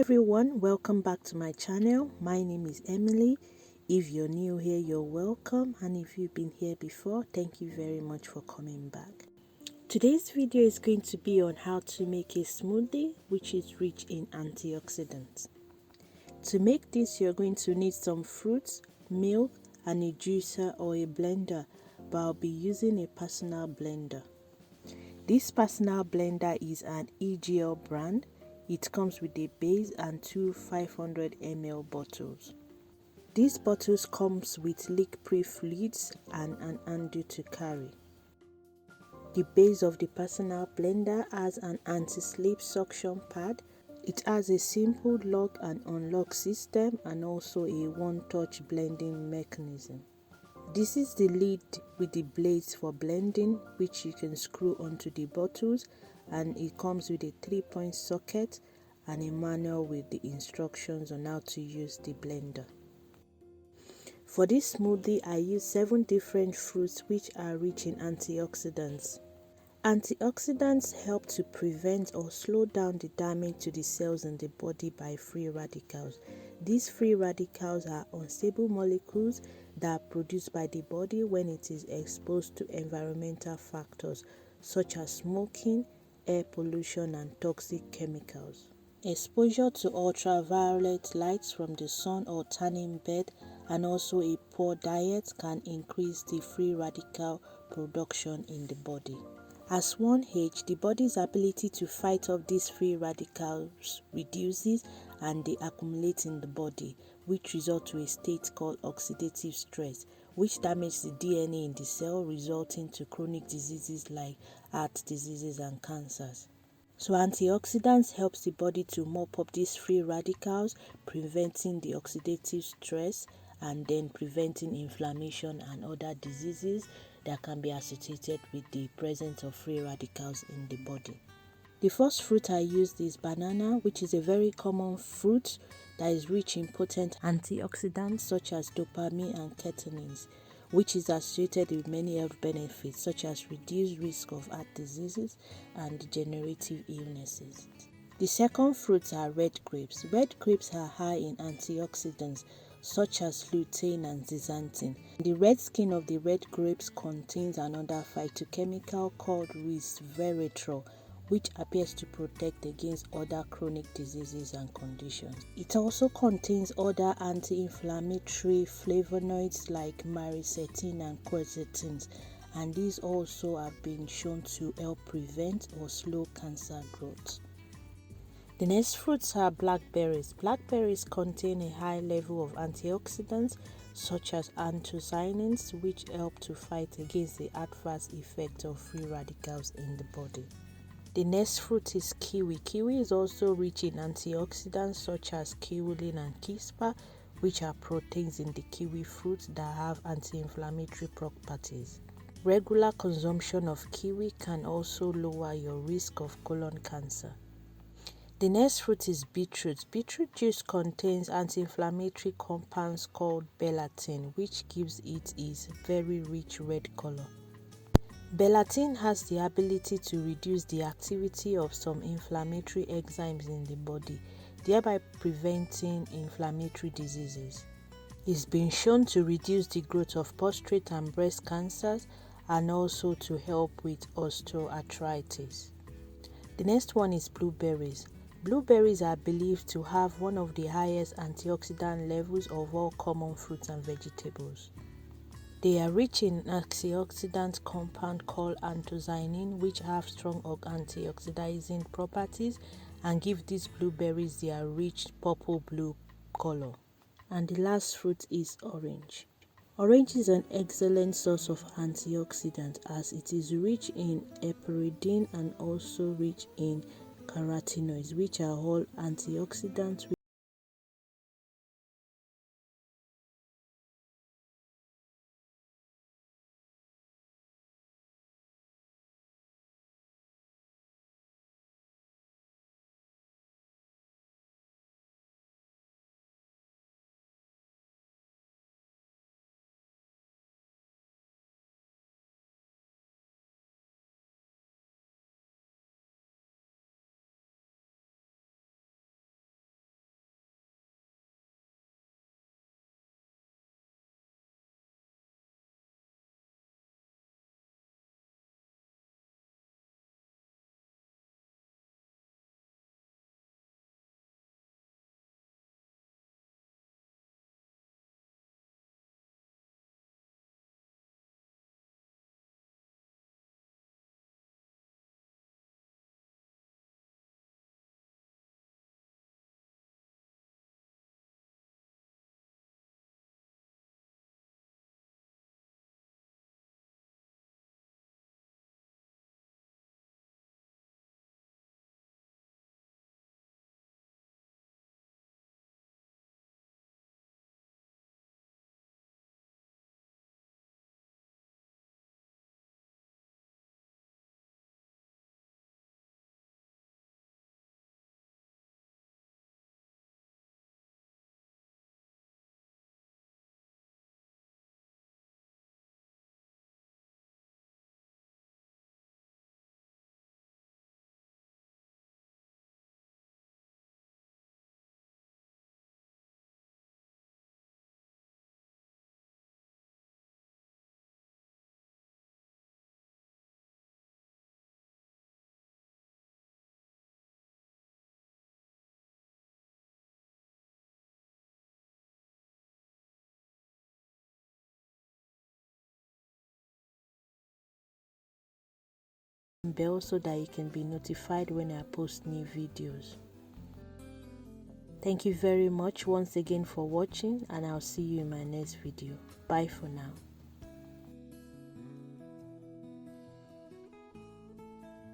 everyone, welcome back to my channel. My name is Emily. If you're new here, you're welcome, and if you've been here before, thank you very much for coming back. Today's video is going to be on how to make a smoothie which is rich in antioxidants. To make this, you're going to need some fruits, milk, and a juicer or a blender, but I'll be using a personal blender. This personal blender is an EGL brand. It comes with a base and two 500 ml bottles. These bottles comes with leak-proof lids and an handle to carry. The base of the personal blender has an anti-slip suction pad. It has a simple lock and unlock system and also a one-touch blending mechanism. This is the lid with the blades for blending, which you can screw onto the bottles, and it comes with a 3-point socket and a manual with the instructions on how to use the blender. For this smoothie, I use 7 different fruits which are rich in antioxidants. Antioxidants help to prevent or slow down the damage to the cells in the body by free radicals. These free radicals are unstable molecules that are produced by the body when it is exposed to environmental factors such as smoking, air pollution, and toxic chemicals. Exposure to ultraviolet lights from the sun or tanning bed and also a poor diet can increase the free radical production in the body. As one ages, the body's ability to fight off these free radicals reduces and they accumulate in the body, which results to a state called oxidative stress, which damages the DNA in the cell, resulting to chronic diseases like heart diseases and cancers. So antioxidants helps the body to mop up these free radicals, preventing the oxidative stress and then preventing inflammation and other diseases that can be associated with the presence of free radicals in the body. The first fruit I used is banana, which is a very common fruit that is rich in potent antioxidants such as dopamine and catechins, which is associated with many health benefits such as reduced risk of heart diseases and degenerative illnesses. The second fruits are red grapes. Red grapes are high in antioxidants such as lutein and zeaxanthin. The red skin of the red grapes contains another phytochemical called resveratrol, which appears to protect against other chronic diseases and conditions. It also contains other anti-inflammatory flavonoids like myricetin and quercetin, and these also have been shown to help prevent or slow cancer growth. The next fruits are blackberries. Blackberries contain a high level of antioxidants such as anthocyanins, which help to fight against the adverse effect of free radicals in the body. The next fruit is kiwi. Kiwi is also rich in antioxidants such as kiwilin and kispa, which are proteins in the kiwi fruit that have anti-inflammatory properties. Regular consumption of kiwi can also lower your risk of colon cancer. The next fruit is beetroot. Beetroot juice contains anti-inflammatory compounds called belatin, which gives it its very rich red color. Belatin has the ability to reduce the activity of some inflammatory enzymes in the body, thereby preventing inflammatory diseases. It's been shown to reduce the growth of prostate and breast cancers and also to help with osteoarthritis. The next one is blueberries. Blueberries are believed to have one of the highest antioxidant levels of all common fruits and vegetables. They are rich in an antioxidant compound called anthocyanin, which have strong antioxidizing properties and give these blueberries their rich purple-blue color. And the last fruit is orange. Orange is an excellent source of antioxidant as it is rich in epinephrine and also rich in carotenoids, which are all antioxidants bell so that you can be notified when I post new videos. Thank you very much once again for watching, and I'll see you in my next video. Bye for now.